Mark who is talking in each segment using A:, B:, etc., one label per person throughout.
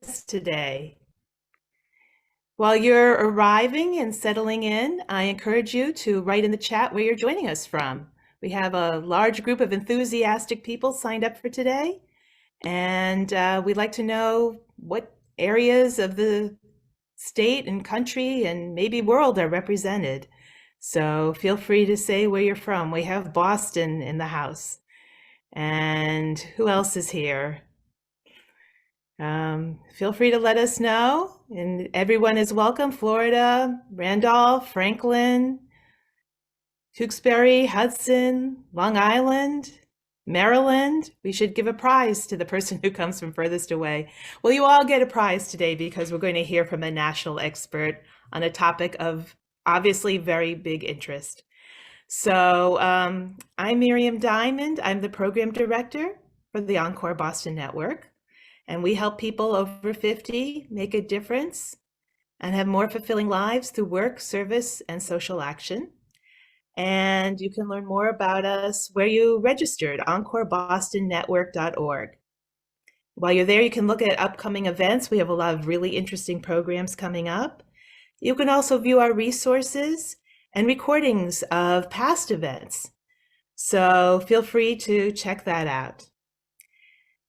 A: us today. While you're arriving and settling in, I encourage you to write in the chat where you're joining us from. We have a large group of enthusiastic people signed up for today, and we'd like to know what areas of the state and country and maybe world are represented. So feel free to say where you're from. We have Boston in the house. And who else is here? Feel free to let us know, and everyone is welcome. Florida, Randolph, Franklin, Tewksbury, Hudson, Long Island, Maryland. We should give a prize to the person who comes from furthest away. Well, you all get a prize today because we're going to hear from a national expert on a topic of obviously very big interest. So I'm Miriam Diamond. I'm the program director for the Encore Boston Network. And we help people over 50 make a difference and have more fulfilling lives through work, service, and social action. And you can learn more about us where you registered, encorebostonnetwork.org. While you're there, you can look at upcoming events. We have a lot of really interesting programs coming up. You can also view our resources and recordings of past events. So feel free to check that out.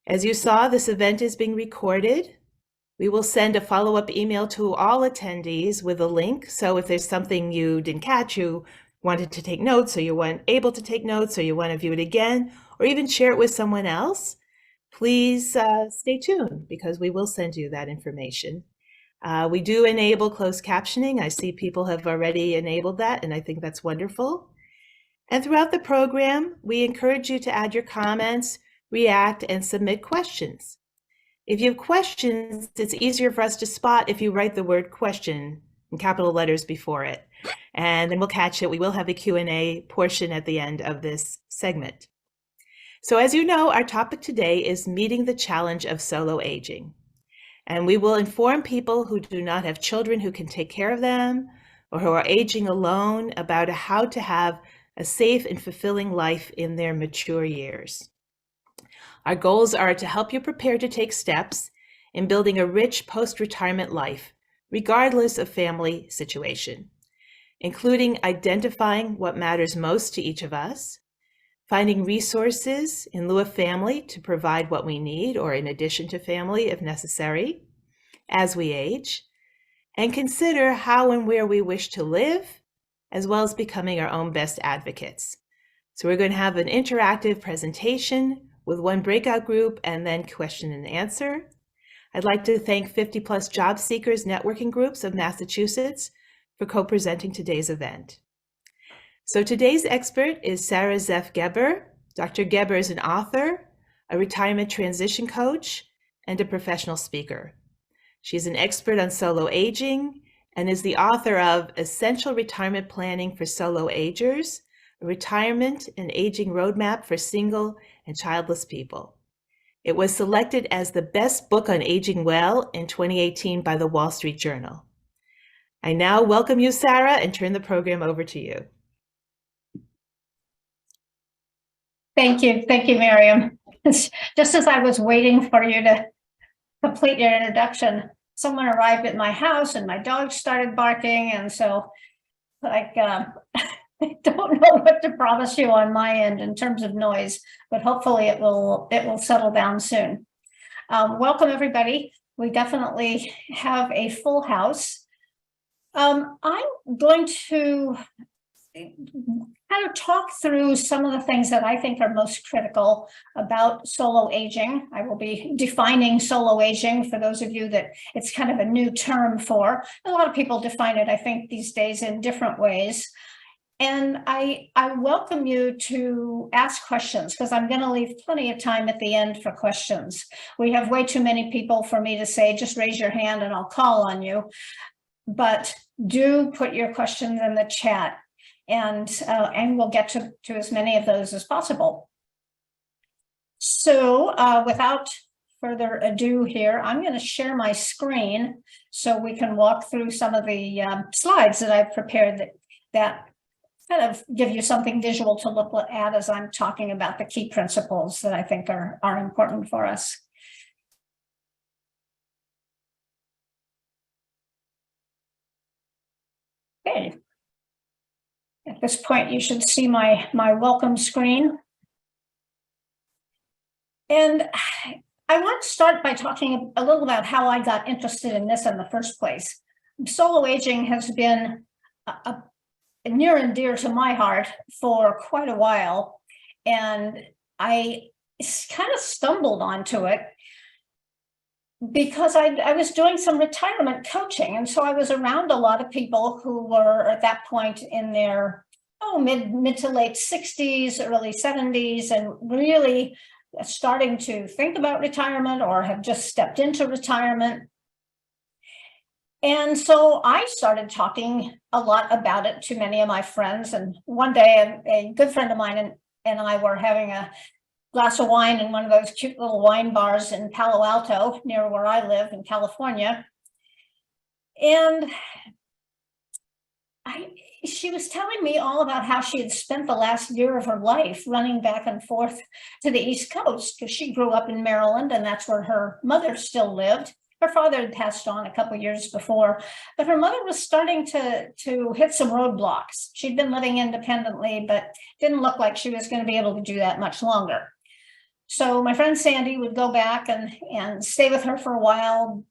A: As you saw, this event is being recorded. We will send a follow-up email to all attendees with a link. So if there's something you didn't catch, you wanted to take notes, or you weren't able to take notes, or you want to view it again, or even share it with someone else, please stay tuned because we will send you that information. We do enable closed captioning. I see people have already enabled that, and I think that's wonderful. And throughout the program, we encourage you to add your comments, react, and submit questions. If you have questions, it's easier for us to spot if you write the word question in capital letters before it, and then we'll catch it. We will have a Q&A portion at the end of this segment. So as you know, our topic today is meeting the challenge of solo aging. And we will inform people who do not have children who can take care of them or who are aging alone about how to have a safe and fulfilling life in their mature years. Our goals are to help you prepare to take steps in building a rich post-retirement life, regardless of family situation, including identifying what matters most to each of us, finding resources in lieu of family to provide what we need or in addition to family if necessary as we age, and consider how and where we wish to live, as well as becoming our own best advocates. So we're going to have an interactive presentation with one breakout group and then question and answer. I'd like to thank 50 Plus Job Seekers Networking Groups of Massachusetts for co-presenting today's event. So today's expert is Sarah Zeff Geber. Dr. Geber is an author, a retirement transition coach, and a professional speaker. She's an expert on solo aging and is the author of Essential Retirement Planning for Solo Agers, a retirement and aging roadmap for single and childless people. It was selected as the best book on aging well in 2018 by the Wall Street Journal. I now welcome you, Sarah, and turn the program over to you.
B: Thank you, Miriam. Just as I was waiting for you to complete your introduction, someone arrived at my house and my dog started barking, and so I don't know what to promise you on my end in terms of noise, but hopefully it will settle down soon. Welcome, everybody. We definitely have a full house. I'm going to kind of talk through some of the things that I think are most critical about solo aging. I will be defining solo aging for those of you that it's kind of a new term for. A lot of people define it, I think, these days in different ways. And I welcome you to ask questions because I'm going to leave plenty of time at the end for questions. We have way too many people for me to say, just raise your hand and I'll call on you. But do put your questions in the chat, and we'll get to as many of those as possible. So without further ado here, I'm going to share my screen so we can walk through some of the slides that I've prepared that kind of give you something visual to look at as I'm talking about the key principles that I think are important for us. Okay. At this point, you should see my welcome screen. And I want to start by talking a little about how I got interested in this in the first place. Solo aging has been near and dear to my heart for quite a while, and I kind of stumbled onto it because I was doing some retirement coaching. And so I was around a lot of people who were at that point in their mid to late 60s, early 70s, and really starting to think about retirement or have just stepped into retirement. And so I started talking a lot about it to many of my friends. And one day a good friend of mine and I were having a glass of wine in one of those cute little wine bars in Palo Alto, near where I live in California. And she was telling me all about how she had spent the last year of her life running back and forth to the East Coast, because she grew up in Maryland and that's where her mother still lived. Her father had passed on a couple of years before, but her mother was starting to hit some roadblocks. She'd been living independently, but didn't look like she was going to be able to do that much longer. So my friend Sandy would go back and stay with her for a while,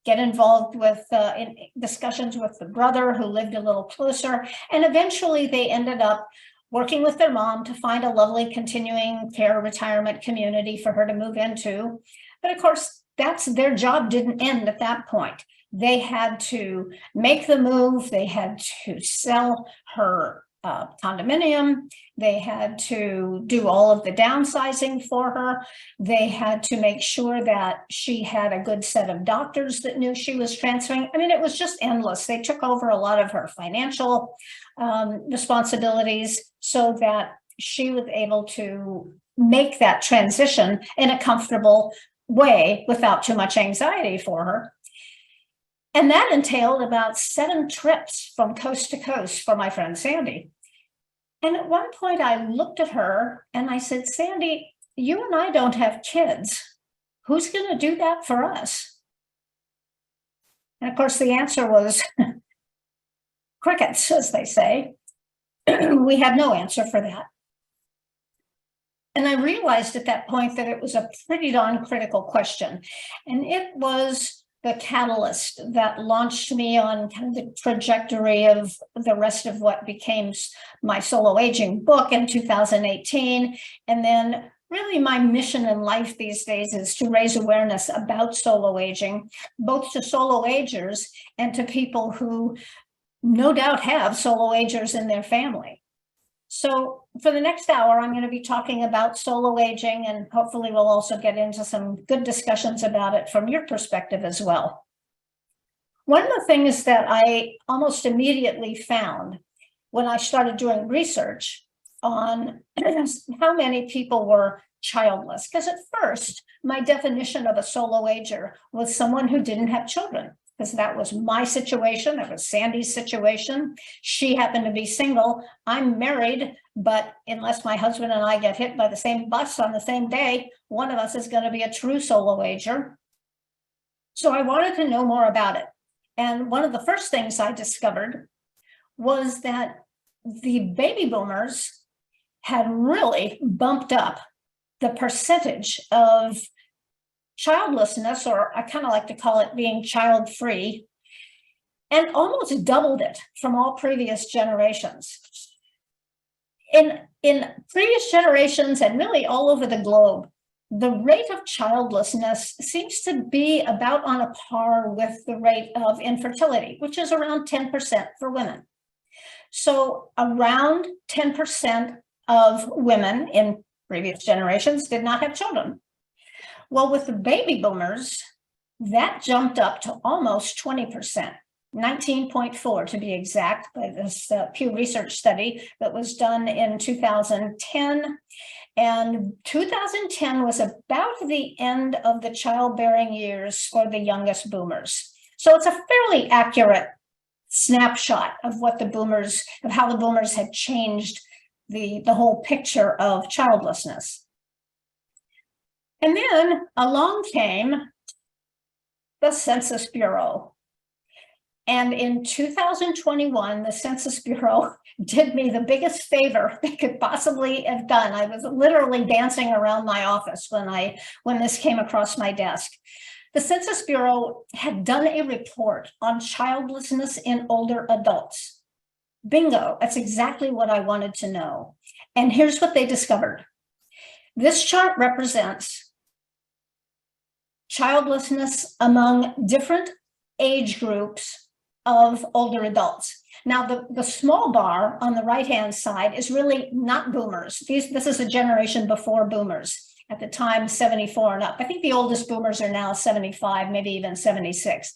B: get involved with in discussions with the brother who lived a little closer. And eventually they ended up working with their mom to find a lovely continuing care retirement community for her to move into. But of course, their job didn't end at that point. They had to make the move. They had to sell her condominium. They had to do all of the downsizing for her. They had to make sure that she had a good set of doctors that knew she was transferring. I mean, it was just endless. They took over a lot of her financial responsibilities so that she was able to make that transition in a comfortable way without too much anxiety for her. And that entailed about 7 trips from coast to coast for my friend Sandy. And at one point I looked at her and I said, Sandy, you and I don't have kids. Who's going to do that for us? And of course, the answer was crickets, as they say. We had no answer for that. And I realized at that point that it was a pretty darn critical question. And it was the catalyst that launched me on kind of the trajectory of the rest of what became my Solo Aging book in 2018. And then really my mission in life these days is to raise awareness about solo aging, both to solo agers and to people who no doubt have solo agers in their family. So for the next hour, I'm going to be talking about solo aging, and hopefully we'll also get into some good discussions about it from your perspective as well. One of the things that I almost immediately found when I started doing research on how many people were childless, because at first my definition of a solo ager was someone who didn't have children, because that was my situation. That was Sandy's situation. She happened to be single. I'm married, but unless my husband and I get hit by the same bus on the same day, one of us is going to be a true solo ager. So I wanted to know more about it. And one of the first things I discovered was that the baby boomers had really bumped up the percentage of childlessness, or I kind of like to call it being child-free, and almost doubled it from all previous generations. In previous generations and really all over the globe, the rate of childlessness seems to be about on a par with the rate of infertility, which is around 10% for women. So around 10% of women in previous generations did not have children. Well, with the baby boomers, that jumped up to almost 20%, 19.4 to be exact, by this Pew Research study that was done in 2010. And 2010 was about the end of the childbearing years for the youngest boomers. So it's a fairly accurate snapshot of what of how the boomers had changed the whole picture of childlessness. And then along came the Census Bureau. And in 2021, the Census Bureau did me the biggest favor they could possibly have done. I was literally dancing around my office when this came across my desk. The Census Bureau had done a report on childlessness in older adults. Bingo, that's exactly what I wanted to know. And here's what they discovered. This chart represents childlessness among different age groups of older adults. Now, the small bar on the right-hand side is really not boomers. This is a generation before boomers. At the time, 74 and up. I think the oldest boomers are now 75, maybe even 76.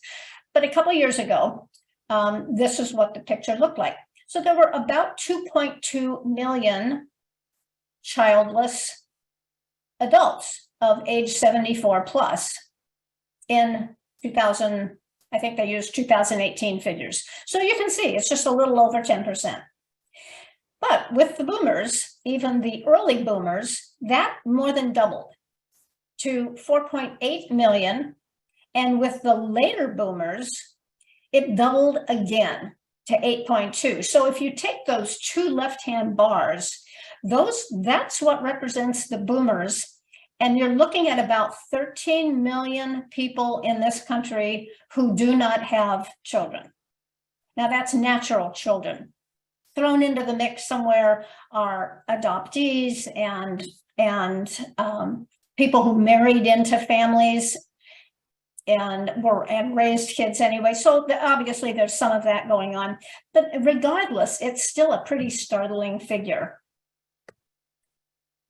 B: But a couple of years ago, this is what the picture looked like. So there were about 2.2 million childless adults of age 74 plus in 2000. I think they used 2018 figures. So you can see it's just a little over 10%. But with the boomers, even the early boomers, that more than doubled to 4.8 million. And with the later boomers, it doubled again to 8.2. So if you take those two left-hand bars, that's what represents the boomers. And you're looking at about 13 million people in this country who do not have children. Now that's natural children. Thrown into the mix somewhere are adoptees and people who married into families and raised kids anyway. So obviously there's some of that going on, but regardless, it's still a pretty startling figure.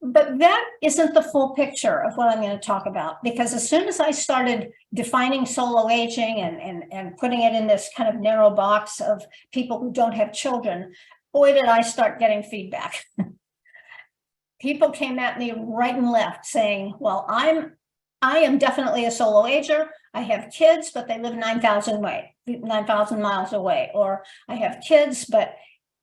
B: But that isn't the full picture of what I'm going to talk about, because as soon as I started defining solo aging and putting it in this kind of narrow box of people who don't have children, boy, did I start getting feedback. People came at me right and left saying, well, I am definitely a solo ager. I have kids, but they live 9,000 miles away. Or I have kids, but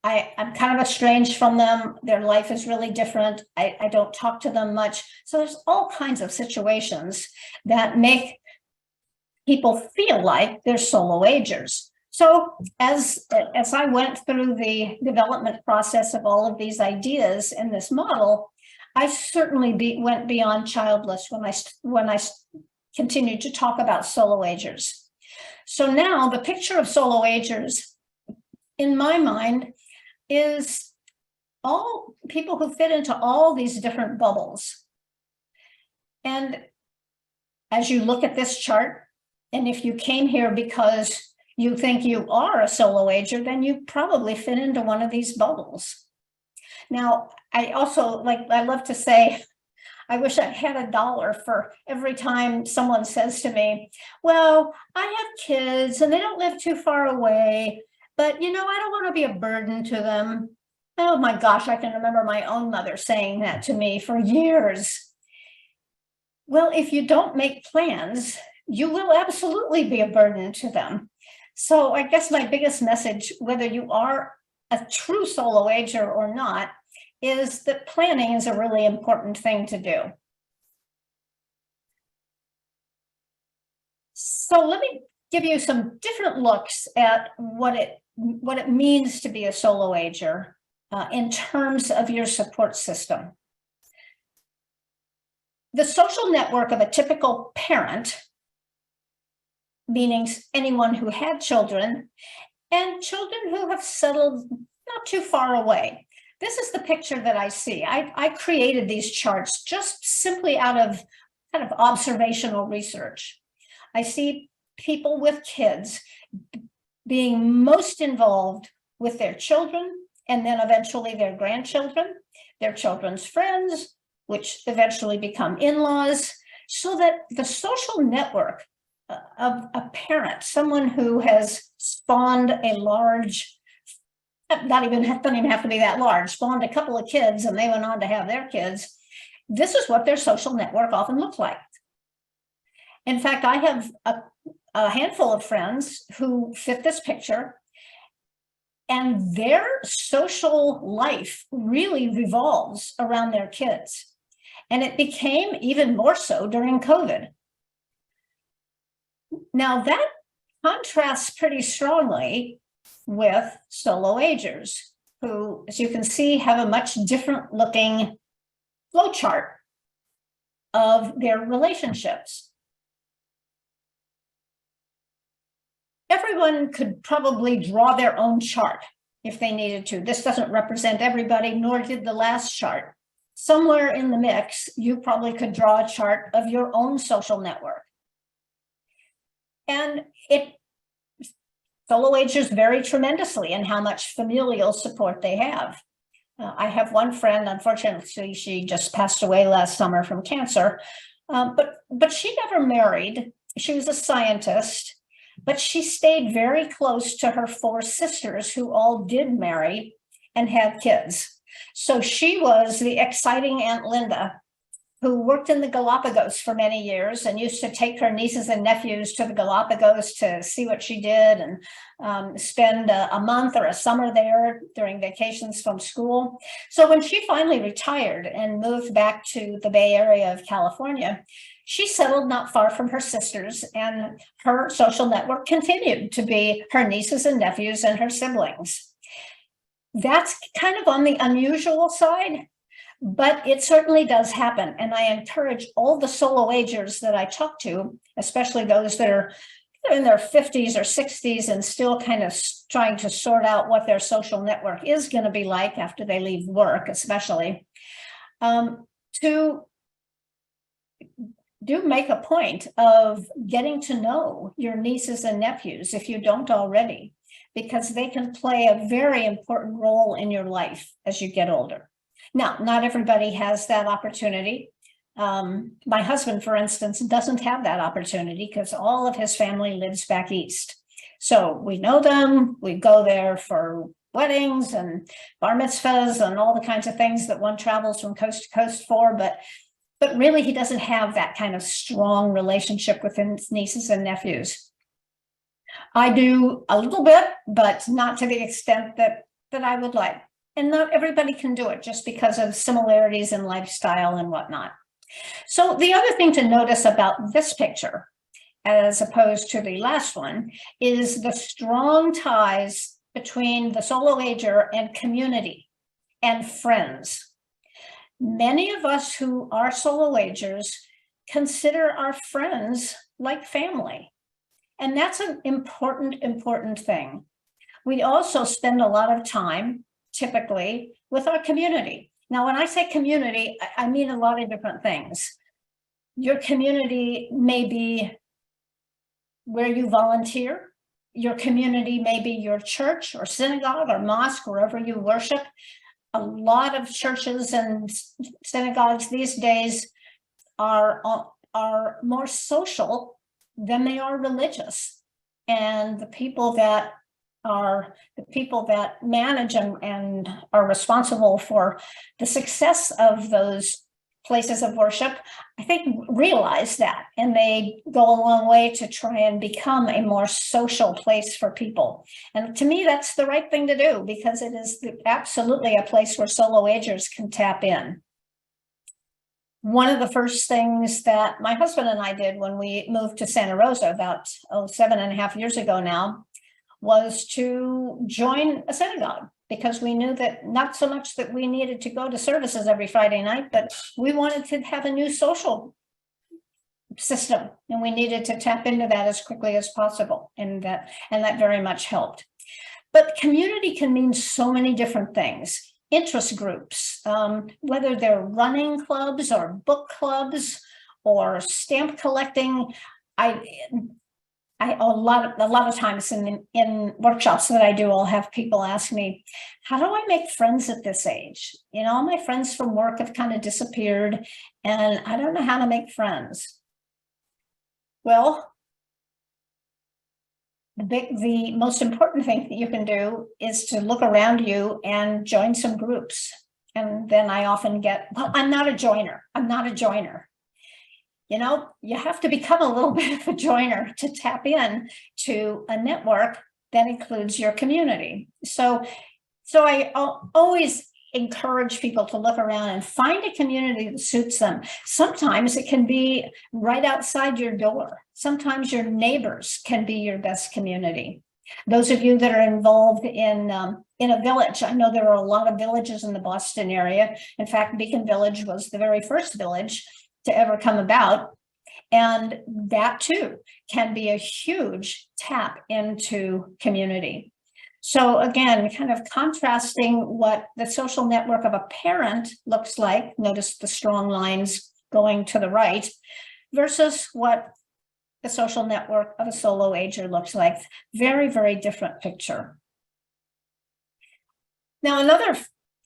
B: I'm kind of estranged from them. Their life is really different. I don't talk to them much. So there's all kinds of situations that make people feel like they're solo agers. So as I went through the development process of all of these ideas in this model, I certainly went beyond childless when I continued to talk about solo agers. So now the picture of solo agers, in my mind, is all people who fit into all these different bubbles. And as you look at this chart, and if you came here because you think you are a solo ager, then you probably fit into one of these bubbles. Now, I love to say, I wish I had $1 for every time someone says to me, well, I have kids and they don't live too far away, but, I don't want to be a burden to them. Oh my gosh, I can remember my own mother saying that to me for years. Well, if you don't make plans, you will absolutely be a burden to them. So I guess my biggest message, whether you are a true solo ager or not, is that planning is a really important thing to do. So let me give you some different looks at what it means to be a solo ager in terms of your support system. The social network of a typical parent, meaning anyone who had children, and children who have settled not too far away. This is the picture that I see. I created these charts just simply out of kind of observational research. I see people with kids being most involved with their children, and then eventually their grandchildren, their children's friends, which eventually become in-laws, so that the social network of a parent, someone who has spawned a large, doesn't even have to be that large, spawned a couple of kids and they went on to have their kids, this is what their social network often looks like. In fact, I have a handful of friends who fit this picture, and their social life really revolves around their kids. And it became even more so during COVID. Now that contrasts pretty strongly with solo agers, who, as you can see, have a much different looking flowchart of their relationships. Everyone could probably draw their own chart if they needed to. This doesn't represent everybody, nor did the last chart. Somewhere in the mix, you probably could draw a chart of your own social network. And solo agers vary tremendously in how much familial support they have. I have one friend, unfortunately, she just passed away last summer from cancer, but she never married. She was a scientist, but she stayed very close to her 4 sisters who all did marry and had kids. So she was the exciting Aunt Linda, who worked in the Galapagos for many years and used to take her nieces and nephews to the Galapagos to see what she did and spend a month or a summer there during vacations from school. So when she finally retired and moved back to the Bay Area of California, she settled not far from her sisters, and her social network continued to be her nieces and nephews and her siblings. That's kind of on the unusual side, but it certainly does happen. And I encourage all the solo agers that I talk to, especially those that are in their 50s or 60s and still kind of trying to sort out what their social network is going to be like after they leave work, especially, to do make a point of getting to know your nieces and nephews if you don't already, because they can play a very important role in your life as you get older. Now, not everybody has that opportunity. My husband, for instance, doesn't have that opportunity because all of his family lives back east. So we know them, we go there for weddings and bar mitzvahs and all the kinds of things that one travels from coast to coast for, but really he doesn't have that kind of strong relationship with his nieces and nephews. I do a little bit, but not to the extent that I would like. And not everybody can do it just because of similarities in lifestyle and whatnot. So the other thing to notice about this picture, as opposed to the last one, is the strong ties between the solo ager and community and friends. Many of us who are solo agers consider our friends like family. And that's an important thing. We also spend a lot of time, typically, with our community. Now, when I say community, I mean a lot of different things. Your community may be where you volunteer. Your community may be your church or synagogue or mosque, wherever you worship. A lot of churches and synagogues these days are more social than they are religious. And the people that manage and are responsible for the success of those places of worship, I think, realize that, and they go a long way to try and become a more social place for people. And to me, that's the right thing to do, because it is absolutely a place where solo agers can tap in. One of the first things that my husband and I did when we moved to Santa Rosa about 7.5 years ago now was to join a synagogue, because we knew that not so much that we needed to go to services every Friday night, but we wanted to have a new social system, and we needed to tap into that as quickly as possible, and that very much helped. But community can mean so many different things. Interest groups, whether they're running clubs or book clubs or stamp collecting. A lot of times in workshops that I do, I'll have people ask me, how do I make friends at this age? You know, all my friends from work have kind of disappeared, and I don't know how to make friends. Well, the most important thing that you can do is to look around you and join some groups. And then I often get, well, I'm not a joiner. You know, you have to become a little bit of a joiner to tap in to a network that includes your community. So I always encourage people to look around and find a community that suits them. Sometimes it can be right outside your door. Sometimes your neighbors can be your best community. Those of you that are involved in a village, I know there are a lot of villages in the Boston area. In fact, Beacon Village was the very first village to ever come about. And that too can be a huge tap into community. So again, kind of contrasting what the social network of a parent looks like, notice the strong lines going to the right, versus what the social network of a solo ager looks like. Very, very different picture. Now, another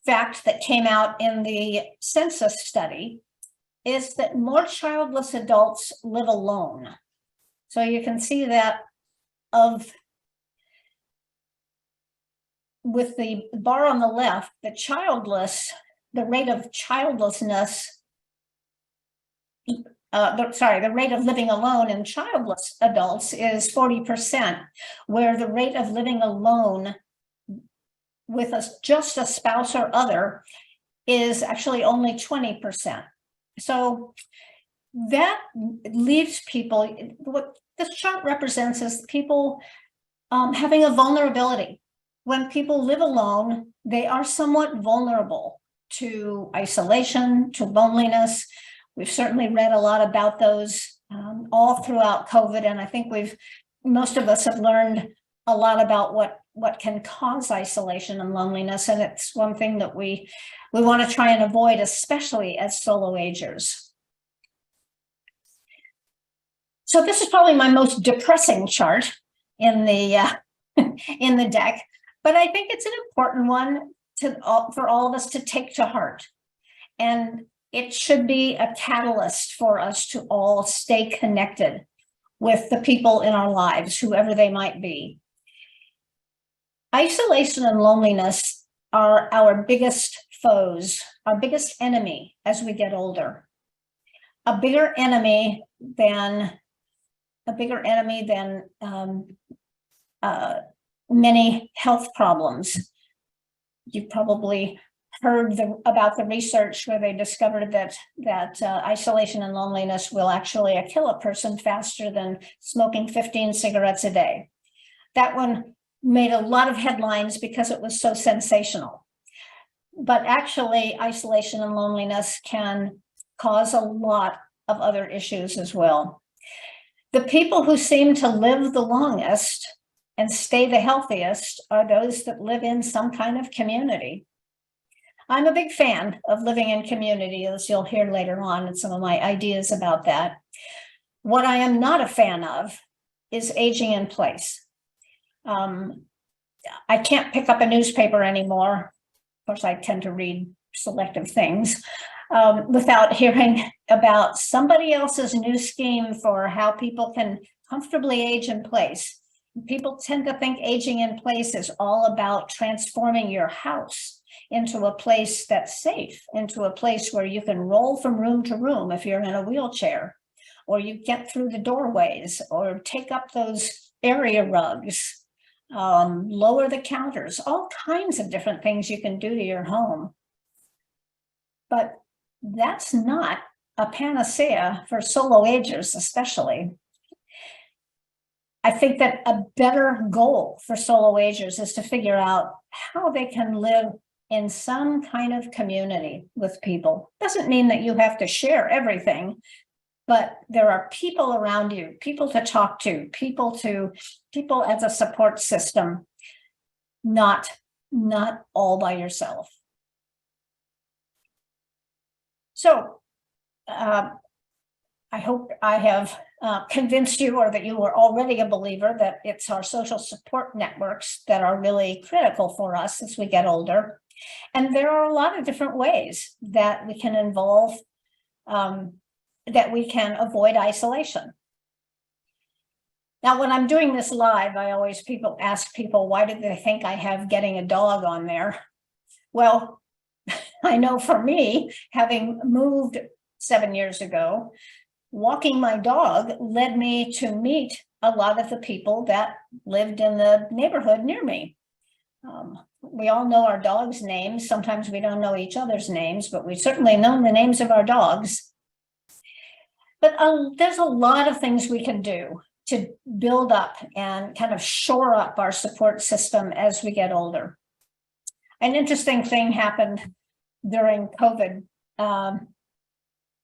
B: fact that came out in the census study is that more childless adults live alone. So you can see that with the bar on the left, the rate of childlessness, the rate of living alone in childless adults is 40%, where the rate of living alone with just a spouse or other is actually only 20%. So that leaves people, what this chart represents is people having a vulnerability. When people live alone, they are somewhat vulnerable to isolation, to loneliness. We've certainly read a lot about those all throughout COVID, and I think most of us have learned a lot about what can cause isolation and loneliness, and it's one thing that we want to try and avoid, especially as solo agers. So this is probably my most depressing chart in the in the deck, but I think it's an important one for all of us to take to heart. And it should be a catalyst for us to all stay connected with the people in our lives, whoever they might be. Isolation and loneliness are our biggest foes, our biggest enemy as we get older. A bigger enemy than many health problems. You've probably heard about the research where they discovered that isolation and loneliness will actually kill a person faster than smoking 15 cigarettes a day. That one made a lot of headlines because it was so sensational. But actually, isolation and loneliness can cause a lot of other issues as well. The people who seem to live the longest and stay the healthiest are those that live in some kind of community. I'm a big fan of living in community, as you'll hear later on, and some of my ideas about that. What I am not a fan of is aging in place. I can't pick up a newspaper anymore. Of course, I tend to read selective things without hearing about somebody else's new scheme for how people can comfortably age in place. People tend to think aging in place is all about transforming your house into a place that's safe, into a place where you can roll from room to room if you're in a wheelchair, or you get through the doorways, or take up those area rugs, lower the counters, all kinds of different things you can do to your home. But that's not a panacea for solo agers, especially. I think that a better goal for solo agers is to figure out how they can live in some kind of community with people. Doesn't mean that you have to share everything, but there are people around you, people to talk to, people as a support system, not all by yourself. So I hope I have convinced you, or that you were already a believer, that it's our social support networks that are really critical for us as we get older. And there are a lot of different ways that we can involve, that we can avoid isolation. Now, when I'm doing this live, I always ask people, why do they think I have getting a dog on there? Well, I know for me, having moved 7 years ago, walking my dog led me to meet a lot of the people that lived in the neighborhood near me. we all know our dogs' names. Sometimes we don't know each other's names, but we certainly know the names of our dogs. But there's a lot of things we can do to build up and kind of shore up our support system as we get older. An interesting thing happened during COVID.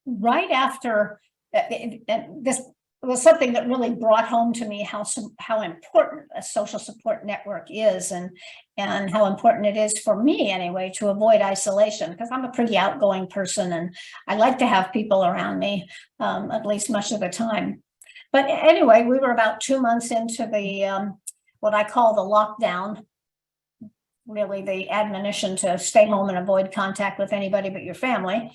B: Right after, this was something that really brought home to me how important a social support network is, and how important it is for me anyway to avoid isolation, because I'm a pretty outgoing person and I like to have people around me, at least much of the time. But anyway, we were about 2 months into the what I call the lockdown, really the admonition to stay home and avoid contact with anybody but your family.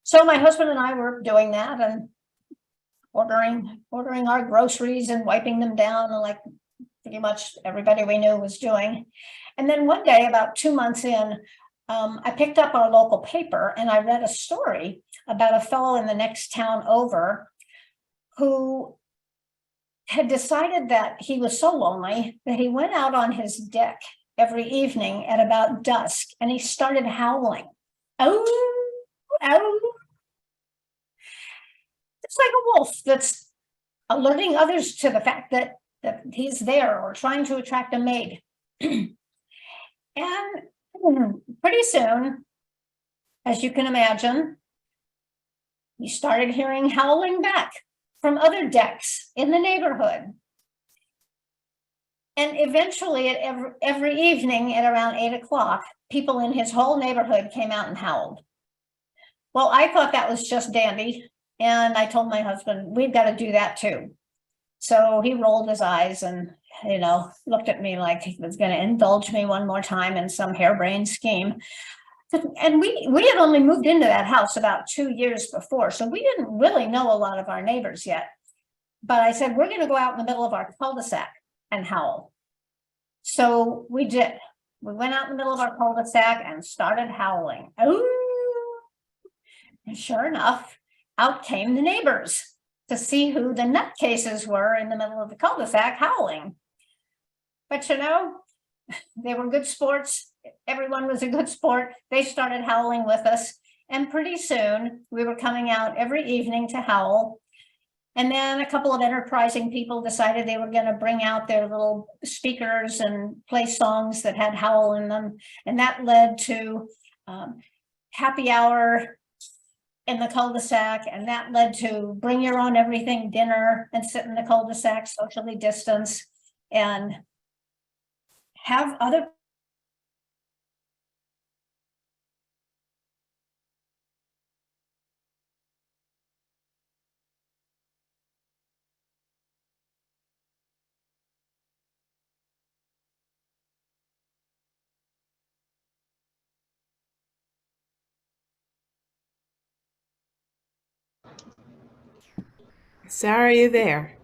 B: So my husband and I were doing that and ordering our groceries and wiping them down, like pretty much everybody we knew was doing. And then one day, about 2 months in, I picked up our local paper and I read a story about a fellow in the next town over who had decided that he was so lonely that he went out on his deck every evening at about dusk and he started howling. Oh, oh. It's like a wolf that's alerting others to the fact that he's there or trying to attract a mate. And pretty soon, as you can imagine, he started hearing howling back from other decks in the neighborhood. And eventually, at every evening at around 8 o'clock, people in his whole neighborhood came out and howled. Well, I thought that was just dandy. And I told my husband, we've got to do that too. So he rolled his eyes and, looked at me like he was going to indulge me one more time in some harebrained scheme. And we had only moved into that house about 2 years before, so we didn't really know a lot of our neighbors yet. But I said, we're going to go out in the middle of our cul-de-sac and howl. So we did. We went out in the middle of our cul-de-sac and started howling. Oh, and sure enough, out came the neighbors to see who the nutcases were in the middle of the cul-de-sac howling. But they were good sports. Everyone was a good sport. They started howling with us. And pretty soon we were coming out every evening to howl. And then a couple of enterprising people decided they were going to bring out their little speakers and play songs that had howl in them. And that led to happy hour in the cul-de-sac, and that led to bring your own everything dinner and sit in the cul-de-sac, socially distance, and have other
A: Sarah, are you there?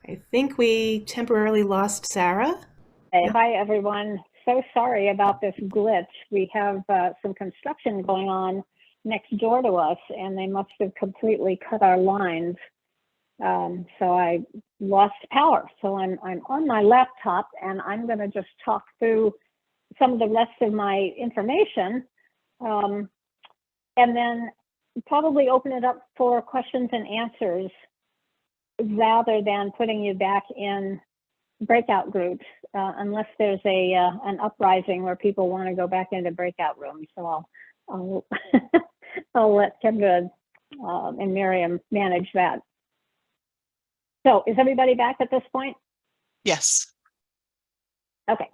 A: I think we temporarily lost Sarah.
C: Hey, hi, everyone. So sorry about this glitch. We have some construction going on next door to us, and they must have completely cut our lines. So I lost power. So I'm on my laptop, and I'm going to just talk through some of the rest of my information, and then probably open it up for questions and answers rather than putting you back in breakout groups, unless there's an uprising where people want to go back into breakout rooms. So I'll I'll let Kendra and Miriam manage that. So is everybody back at this point?
D: Yes.
C: Okay.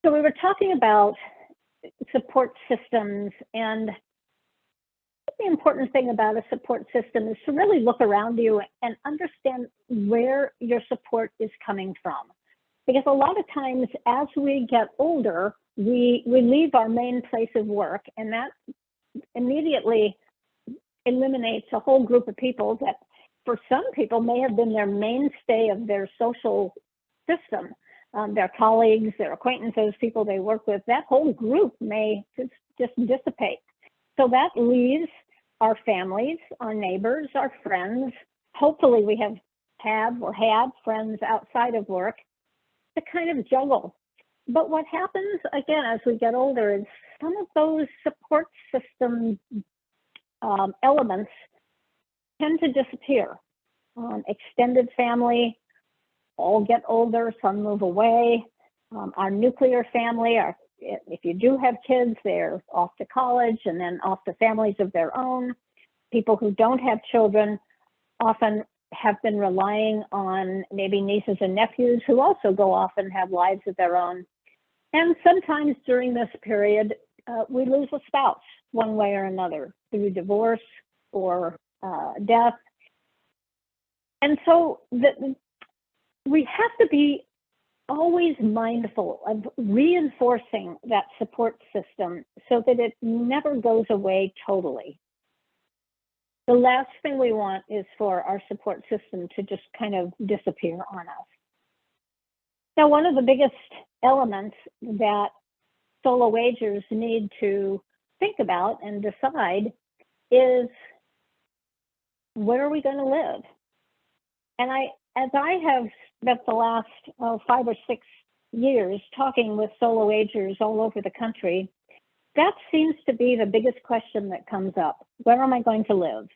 C: So we were talking about support systems, and the important thing about a support system is to really look around you and understand where your support is coming from. Because a lot of times as we get older, we leave our main place of work, and that immediately eliminates a whole group of people that for some people may have been their mainstay of their social system. Their colleagues, their acquaintances, people they work with, that whole group may just dissipate. So that leaves our families, our neighbors, our friends. Hopefully we have or had friends outside of work. to kind of juggle. But what happens, again, as we get older is some of those support system elements tend to disappear. Extended family, all get older, some move away. Our nuclear family, if you do have kids, they're off to college and then off to families of their own. People who don't have children often have been relying on maybe nieces and nephews who also go off and have lives of their own. And sometimes during this period, we lose a spouse one way or another through divorce or death. And so we have to be always mindful of reinforcing that support system so that it never goes away totally. The last thing we want is for our support system to just kind of disappear on us. Now, one of the biggest elements that solo agers need to think about and decide is, where are we going to live? And as I have spent the last 5 or 6 years talking with solo agers all over the country, that seems to be the biggest question that comes up. Where am I going to live?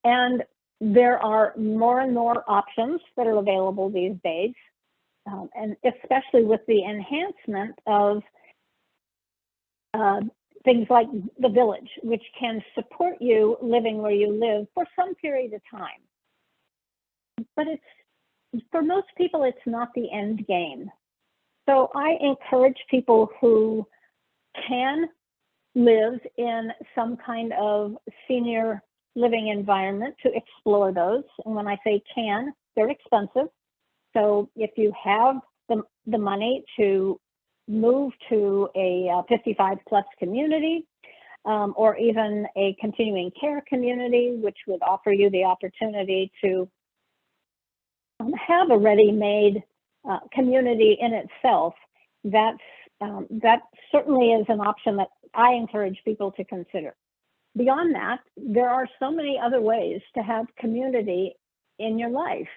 C: And there are more and more options that are available these days, and especially with the enhancement of things like the village, which can support you living where you live for some period of time. But for most people, it's not the end game. So I encourage people who can live in some kind of senior living environment to explore those. And when I say can, they're expensive. So if you have the money to move to a 55 plus community, or even a continuing care community, which would offer you the opportunity to have a ready-made community in itself, that certainly is an option that I encourage people to consider. Beyond that, there are so many other ways to have community in your life.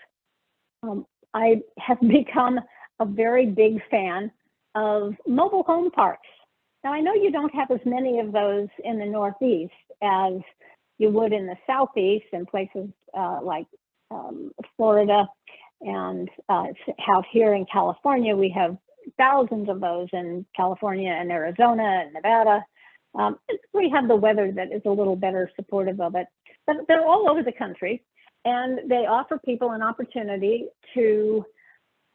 C: I have become a very big fan of mobile home parks. Now, I know you don't have as many of those in the Northeast as you would in the Southeast and places like Florida, and out here in California, we have thousands of those in California and Arizona and Nevada. We have the weather that is a little better supportive of it, but they're all over the country, and they offer people an opportunity to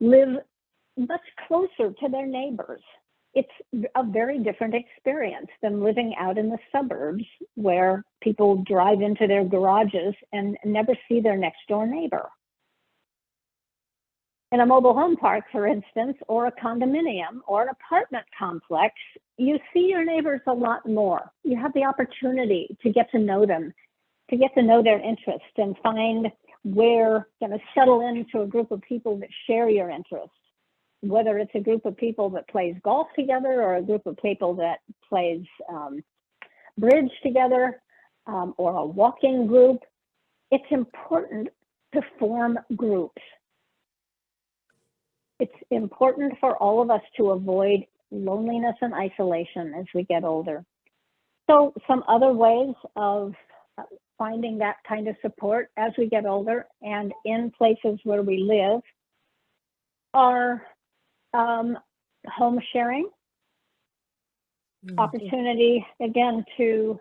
C: live much closer to their neighbors. It's a very different experience than living out in the suburbs where people drive into their garages and never see their next door neighbor. In a mobile home park, for instance, or a condominium or an apartment complex, you see your neighbors a lot more. You have the opportunity to get to know them, to get to know their interests and find where you're going to settle into a group of people that share your interests. Whether it's a group of people that plays golf together or a group of people that plays bridge together, or a walking group, it's important to form groups. It's important for all of us to avoid loneliness and isolation as we get older. So some other ways of finding that kind of support as we get older and in places where we live are home sharing, opportunity, again, to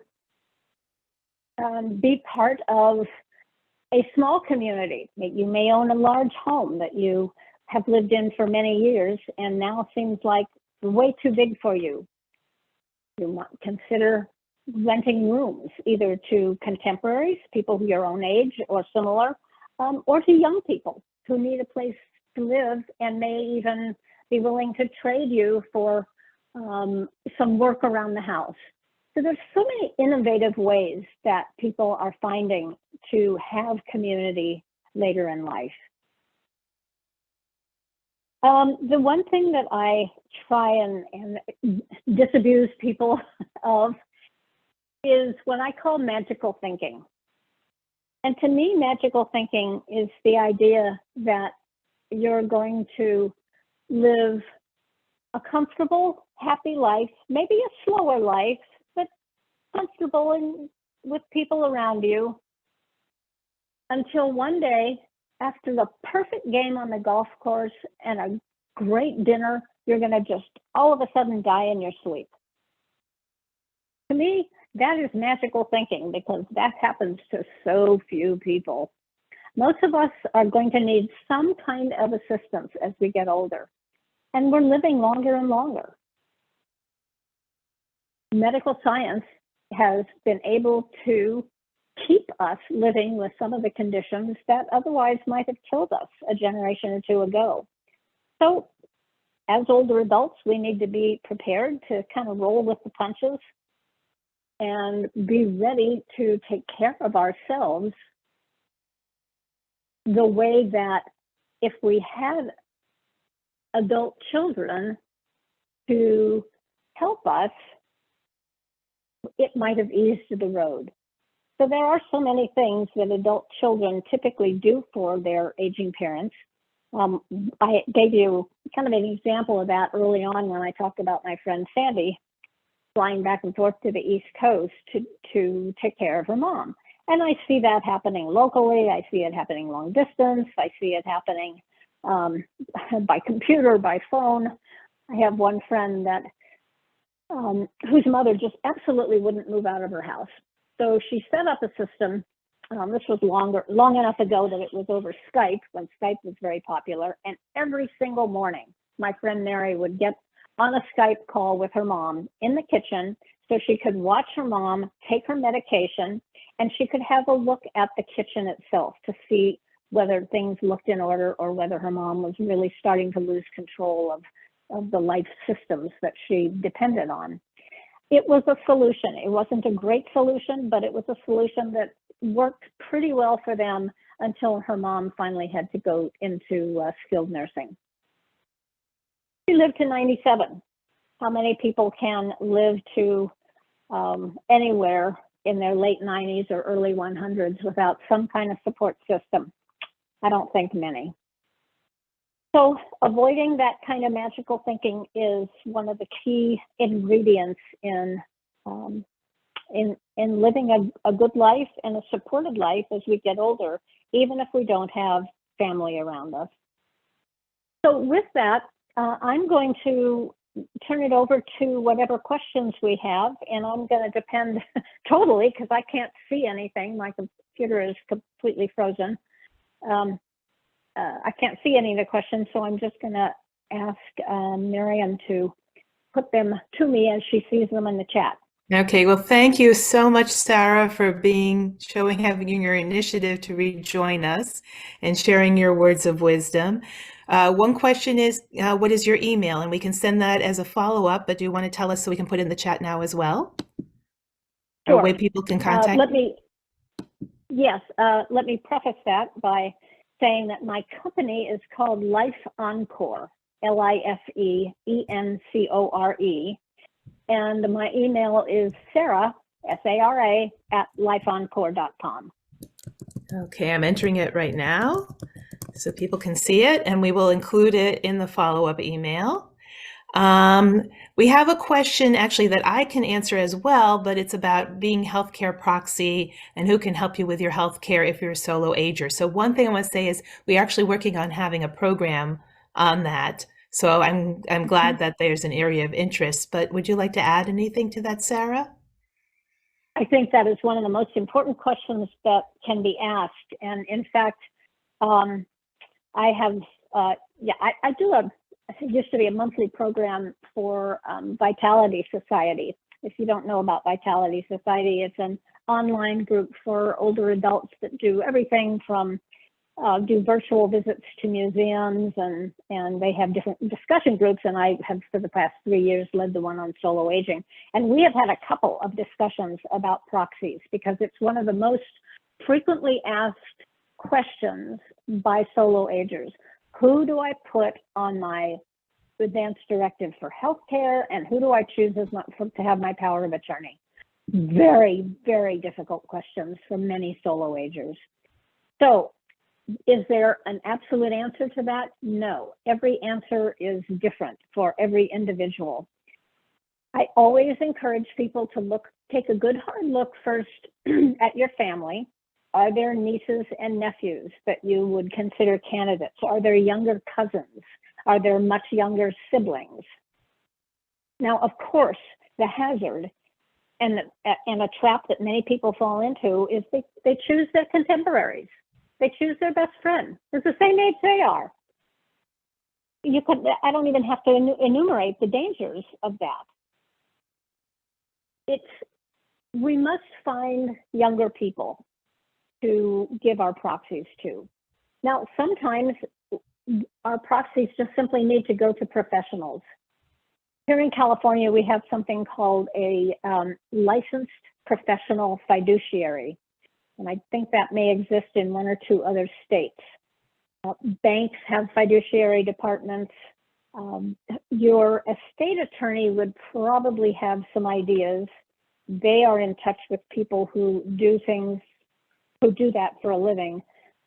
C: be part of a small community. You may own a large home that you have lived in for many years and now seems like way too big for you. You might consider renting rooms, either to contemporaries, people your own age or similar, or to young people who need a place to live and may even be willing to trade you for some work around the house. So there's so many innovative ways that people are finding to have community later in life. The one thing that I try and disabuse people of is what I call magical thinking. And to me, magical thinking is the idea that you're going to live a comfortable, happy life, maybe a slower life, but comfortable and with people around you, until one day, after the perfect game on the golf course and a great dinner, you're going to just all of a sudden die in your sleep. To me, that is magical thinking, because that happens to so few people. Most of us are going to need some kind of assistance as we get older, and we're living longer and longer. Medical science has been able to keep us living with some of the conditions that otherwise might have killed us a generation or two ago. So as older adults, we need to be prepared to kind of roll with the punches and be ready to take care of ourselves the way that if we had adult children to help us, it might have eased the road. So there are so many things that adult children typically do for their aging parents. I gave you kind of an example of that early on when I talked about my friend Sandy flying back and forth to the East Coast to take care of her mom. And I see that happening locally. I see it happening long distance. I see it happening by computer, by phone. I have one friend that whose mother just absolutely wouldn't move out of her house. So she set up a system. This was long enough ago that it was over Skype, when Skype was very popular. And every single morning, my friend Mary would get on a Skype call with her mom in the kitchen so she could watch her mom take her medication, and she could have a look at the kitchen itself to see whether things looked in order or whether her mom was really starting to lose control of the life systems that she depended on. It was a solution. It wasn't a great solution, but it was a solution that worked pretty well for them until her mom finally had to go into skilled nursing. She lived to 97. How many people can live to anywhere in their late 90s or early 100s without some kind of support system? I don't think many. So avoiding that kind of magical thinking is one of the key ingredients in living a good life and a supported life as we get older, even if we don't have family around us. So with that, I'm going to turn it over to whatever questions we have, and I'm going to depend totally, because I can't see anything. My computer is completely frozen. I can't see any of the questions, so I'm just going to ask Miriam to put them to me as she sees them in the chat.
A: Okay, well, thank you so much, Sarah, for having your initiative to rejoin us and sharing your words of wisdom. One question is, what is your email? And we can send that as a follow-up, but do you want to tell us so we can put it in the chat now as well?
C: Sure.
A: Or way people can contact you?
C: Let me preface that by saying that my company is called Life Encore, LIFEENCORE. And my email is Sarah, SARA, @lifeencore.com.
A: Okay, I'm entering it right now so people can see it, and we will include it in the follow-up email. We have a question actually that I can answer as well, but it's about being healthcare proxy and who can help you with your healthcare if you're a solo ager. So one thing I want to say is we're actually working on having a program on that. So I'm glad that there's an area of interest, but would you like to add anything to that, Sarah?
C: I think that is one of the most important questions that can be asked. And in fact, I used to be a monthly program for Vitality Society. If you don't know about Vitality Society, it's an online group for older adults that do everything from do virtual visits to museums, and they have different discussion groups, and I have for the past 3 years led the one on solo aging. And we have had a couple of discussions about proxies because it's one of the most frequently asked questions by solo agers. Who do I put on my advance directive for healthcare, and who do I choose to have my power of attorney? Very, very difficult questions for many solo agers. So Is there an absolute answer to that? No. Every answer is different for every individual. I always encourage people to take a good hard look first at your family. Are there nieces and nephews that you would consider candidates? Are there younger cousins? Are there much younger siblings? Now, of course, the hazard and a trap that many people fall into is they choose their contemporaries. They choose their best friend who's the same age they are. I don't even have to enumerate the dangers of that. We must find younger people to give our proxies to. Now, sometimes our proxies just simply need to go to professionals. Here in California, we have something called a licensed professional fiduciary. And I think that may exist in 1 or 2 other states. Banks have fiduciary departments. Your estate attorney would probably have some ideas. They are in touch with people who do that for a living.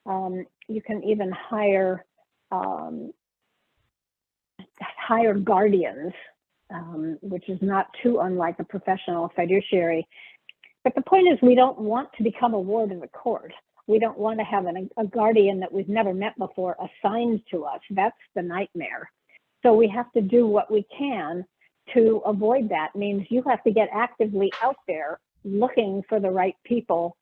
C: You can even hire guardians, which is not too unlike a professional fiduciary. But the point is, we don't want to become a ward of the court. We don't want to have a guardian that we've never met before assigned to us. That's the nightmare. So we have to do what we can to avoid that. Means you have to get actively out there looking for the right people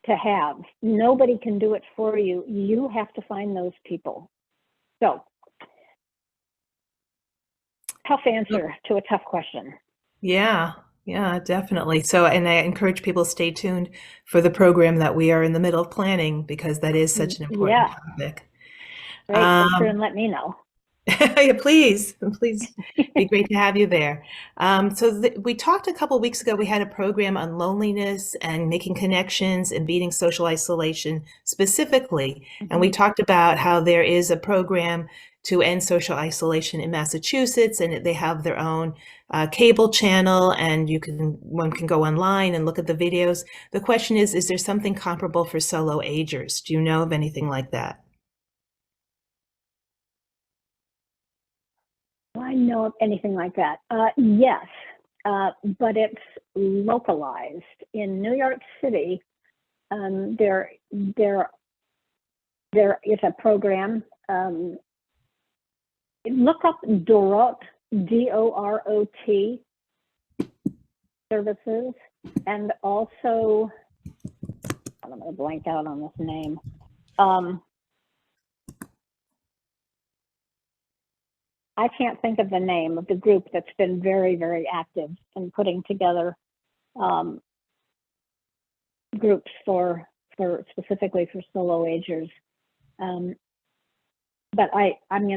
C: to have. Nobody can do it for you. You have to find those people. So, tough answer to a tough question.
A: Yeah, definitely. So, and I encourage people to stay tuned for the program that we are in the middle of planning, because that is such an important topic.
C: Great, go through and let me know.
A: Yeah, please be great to have you there. We talked a couple of weeks ago, we had a program on loneliness and making connections and beating social isolation specifically. And we talked about how there is a program to end social isolation in Massachusetts, and they have their own cable channel, and one can go online and look at the videos. The question is there something comparable for solo agers? Do you know of anything like that?
C: I know of anything like that. Yes, but it's localized. In New York City, there is a program. Look up Dorot, D-O-R-O-T services, and also, I'm going to blank out on this name. I can't think of the name of the group that's been very, very active in putting together groups for specifically for solo agers. But I'm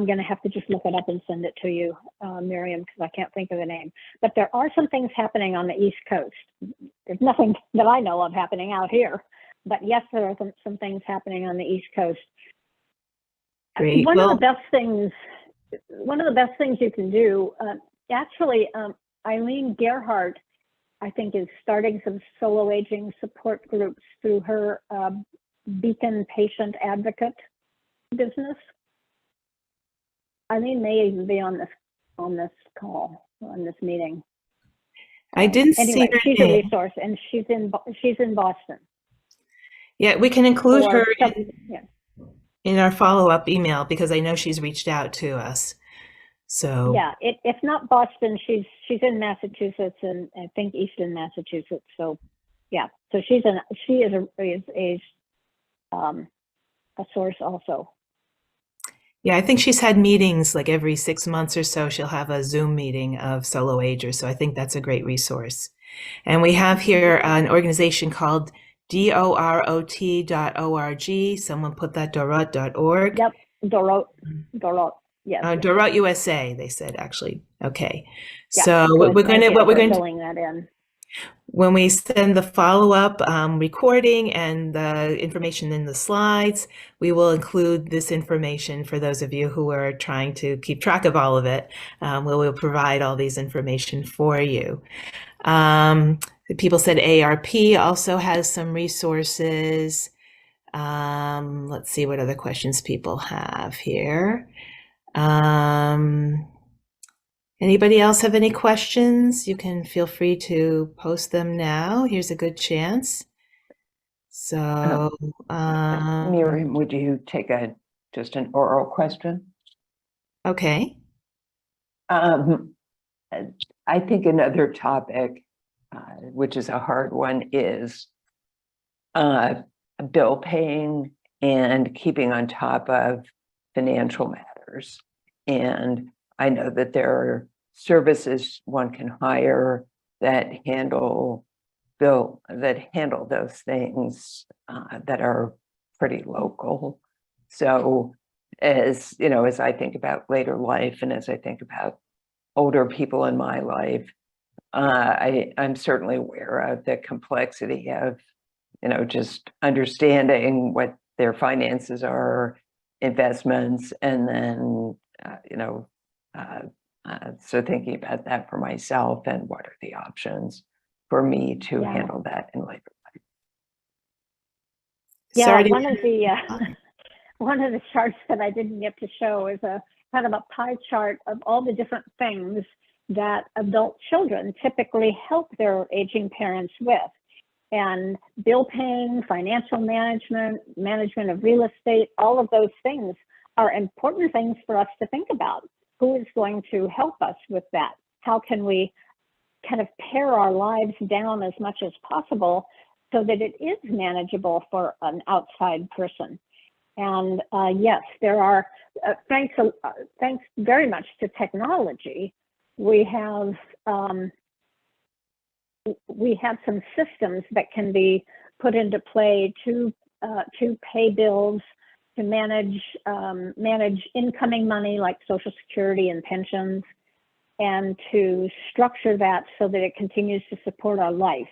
C: gonna have to just look it up and send it to you, Miriam, because I can't think of the name. But there are some things happening on the East Coast. There's nothing that I know of happening out here, but yes, there are some things happening on the East Coast.
A: Great.
C: One of the best things you can do, actually, Eileen Gerhardt, I think, is starting some solo aging support groups through her Beacon Patient Advocate business. Eileen may even be on this call, on this meeting.
A: I didn't see her
C: she's
A: name.
C: a resource, and she's in Boston.
A: Yeah, we can include her in our follow-up email, because I know she's reached out to us. So
C: yeah, if not Boston, she's in Massachusetts, and I think Eastern Massachusetts. So yeah, so she is a source also.
A: Yeah, I think she's had meetings like every 6 months or so. She'll have a Zoom meeting of solo agers. So I think that's a great resource. And we have here an organization called dorot.org. Someone put that dorot.org.
C: Yep, Dorot. Yes.
A: Dorot USA, they said, actually. Okay.
C: Yeah,
A: so
C: good.
A: we're going to
C: filling that in.
A: When we send the follow-up recording and the information in the slides, we will include this information for those of you who are trying to keep track of all of it. We will provide all these information for you. People said ARP also has some resources. Let's see what other questions people have here. Anybody else have any questions? You can feel free to post them now. Here's a good chance. So,
D: Miriam, would you take just an oral question?
A: okay.
D: I think another topic, which is a hard one, is bill paying and keeping on top of financial matters. And I know that there are services one can hire that handle those things that are pretty local. So as you know, as I think about later life and as I think about older people in my life, I'm certainly aware of the complexity of, just understanding what their finances are, investments, and then, so thinking about that for myself and what are the options for me to
C: Yeah.
D: handle that in later life.
C: Yeah,
A: Sorry to-
C: one of the charts that I didn't get to show is a kind of a pie chart of all the different things that adult children typically help their aging parents with. And bill paying, financial management, management of real estate, all of those things are important things for us to think about. Who is going to help us with that? How can we kind of pare our lives down as much as possible so that it is manageable for an outside person? And yes, there are, thanks very much to technology, we have some systems that can be put into play to pay bills, to manage incoming money like Social Security and pensions, and to structure that so that it continues to support our life.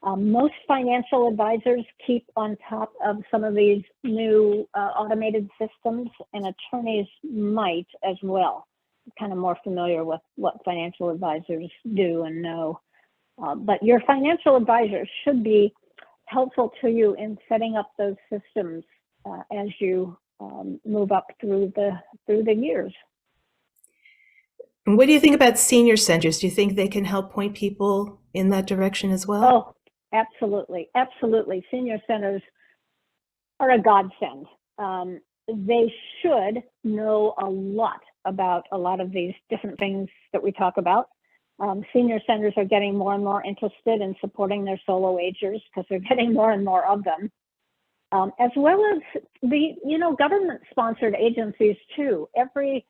C: Most financial advisors keep on top of some of these new automated systems, and attorneys might as well. I'm kind of more familiar with what financial advisors do and know. But your financial advisor should be helpful to you in setting up those systems as you move up through the years.
A: And what do you think about senior centers? Do you think they can help point people in that direction as well?
C: Oh, absolutely. Absolutely. Senior centers are a godsend. They should know a lot about a lot of these different things that we talk about. Senior centers are getting more and more interested in supporting their solo agers because they're getting more and more of them. As well as the, government-sponsored agencies too. Every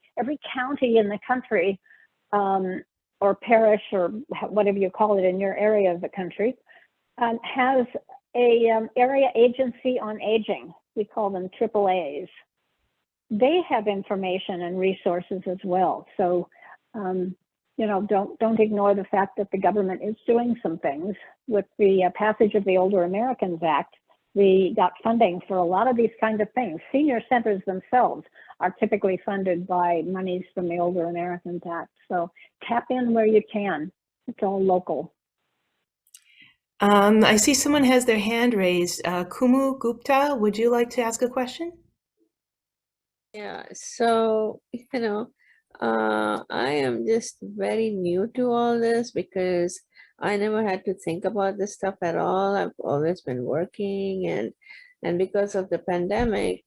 C: county in the country, or parish, or whatever you call it in your area of the country, has a area agency on aging. We call them AAAs. They have information and resources as well. So, don't ignore the fact that the government is doing some things. With the passage of the Older Americans Act, we got funding for a lot of these kinds of things. Senior centers themselves are typically funded by monies from the Older Americans Act. So tap in where you can. It's all local.
A: I see someone has their hand raised. Kumu Gupta, would you like to ask a question?
E: Yeah, so, I am just very new to all this because I never had to think about this stuff at all. I've always been working, and because of the pandemic,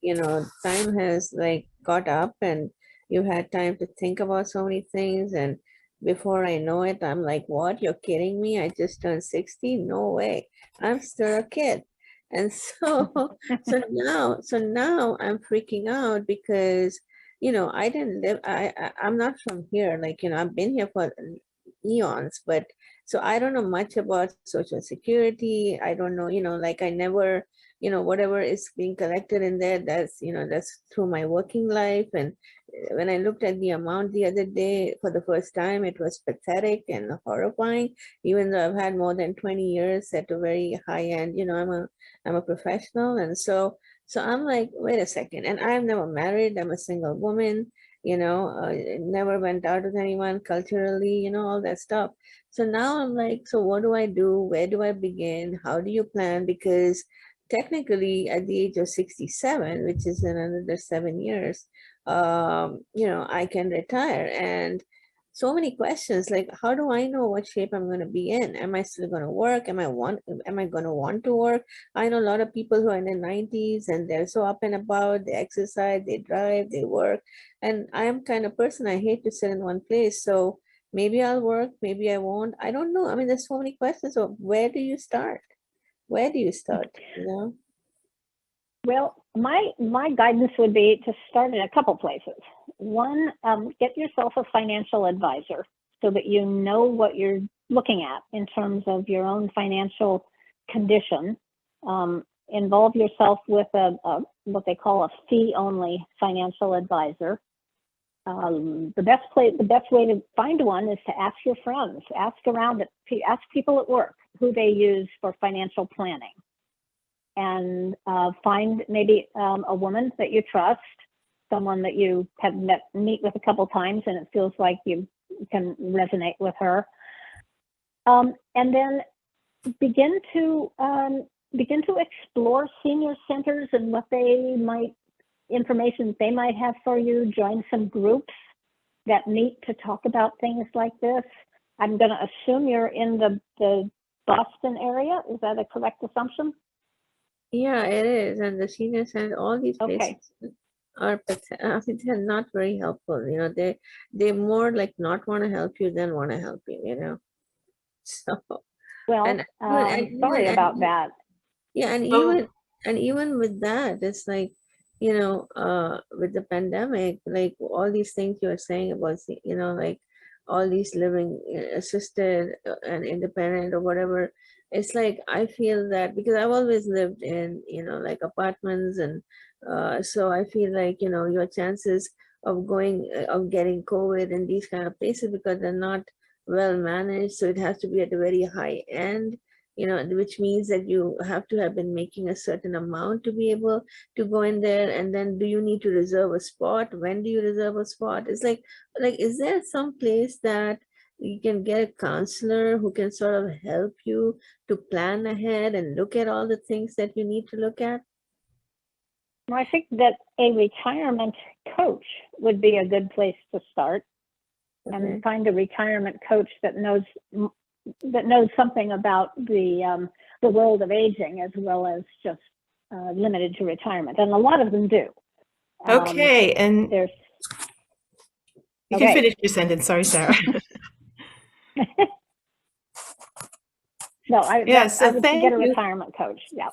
E: time has like caught up and you had time to think about so many things. And before I know it, I'm like, what? You're kidding me? I just turned 60? No way. I'm still a kid. And so now I'm freaking out because I didn't live, I'm not from here. Like, I've been here for eons, but so I don't know much about Social Security. I don't know, like I never, whatever is being collected in there, that's through my working life. And when I looked at the amount the other day for the first time, it was pathetic and horrifying, even though I've had more than 20 years at a very high end, I'm a professional. And so I'm like, wait a second. And I'm never married. I'm a single woman, never went out with anyone culturally, all that stuff. So now I'm like, so what do I do? Where do I begin? How do you plan? Because technically at the age of 67, which is in another 7 years, I can retire. And so many questions like, how do I know what shape I'm going to be in? Am I still going to work? Am I going to want to work? I know a lot of people who are in their 90s and they're so up and about, they exercise, they drive, they work. And I am kind of person, I hate to sit in one place. So maybe I'll work, maybe I won't. I don't know. I mean, there's so many questions. So where do you start? Where do you start?
C: Well, my guidance would be to start in a couple places. One, get yourself a financial advisor so that you know what you're looking at in terms of your own financial condition. Involve yourself with a what they call a fee-only financial advisor. The best way to find one is to ask your friends, ask people at work who they use for financial planning. And find maybe a woman that you trust, someone that you have meet with a couple times and it feels like you can resonate with her. And then begin to explore senior centers and information they might have for you. Join some groups that meet to talk about things like this. I'm going to assume you're in the Boston area. Is that a correct assumption?
E: Yeah, it is. And the senior center, all these places are they're not very helpful. They more like not want to help you than want to help you, So
C: well, I'm sorry about that.
E: Yeah, and even with that, it's like, with the pandemic, like all these things you were saying about, like all these living assisted and independent or whatever. It's like, I feel that because I've always lived in, like apartments. And so I feel like, your chances of getting COVID in these kind of places, because they're not well managed. So it has to be at a very high end, which means that you have to have been making a certain amount to be able to go in there. And then do you need to reserve a spot? When do you reserve a spot? It's like, is there some place that you can get a counselor who can sort of help you to plan ahead and look at all the things that you need to look at?
C: Well, I think that a retirement coach would be a good place to start. Okay. And find a retirement coach that knows something about the world of aging as well as just limited to retirement, and a lot of them do.
A: Okay, and
C: there's.
A: You can finish your sentence. Sorry, Sarah.
C: No, I would get a retirement coach. Yeah.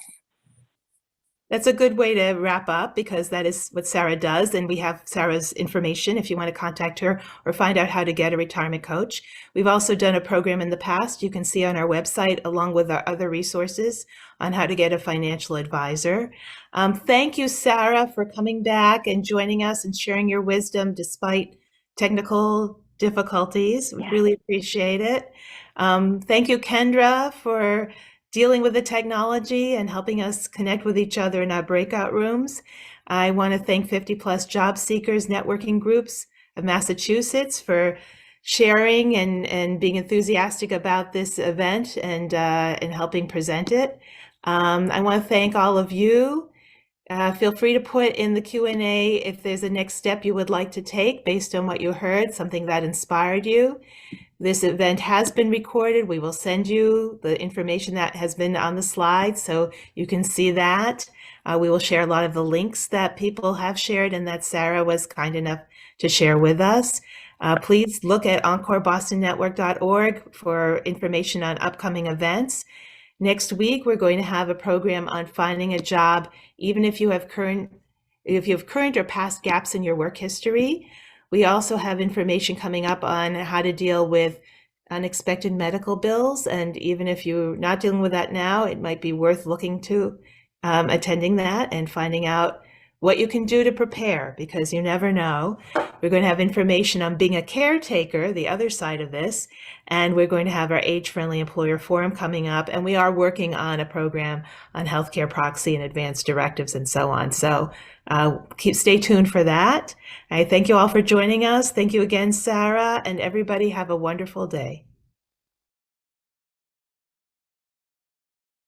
A: That's a good way to wrap up, because that is what Sarah does. And we have Sarah's information if you want to contact her or find out how to get a retirement coach. We've also done a program in the past you can see on our website, along with our other resources on how to get a financial advisor. Thank you, Sarah, for coming back and joining us and sharing your wisdom despite technical difficulties. We really appreciate it. Thank you, Kendra, for dealing with the technology and helping us connect with each other in our breakout rooms. I want to thank 50 Plus Job Seekers Networking Groups of Massachusetts for sharing and being enthusiastic about this event and helping present it. I want to thank all of you. Feel free to put in the Q&A if there's a next step you would like to take based on what you heard, something that inspired you. This event has been recorded. We will send you the information that has been on the slide so you can see that. We will share a lot of the links that people have shared and that Sarah was kind enough to share with us. Please look at EncoreBostonNetwork.org for information on upcoming events. Next week, we're going to have a program on finding a job, even if you have current or past gaps in your work history. We also have information coming up on how to deal with unexpected medical bills. And even if you're not dealing with that now, it might be worth looking to attending that and finding out what you can do to prepare, because you never know. We're going to have information on being a caretaker, the other side of this, and we're going to have our Age-Friendly Employer Forum coming up, and we are working on a program on healthcare proxy and advanced directives and so on. So stay tuned for that. I thank you all for joining us. Thank you again, Sarah, and everybody have a wonderful day.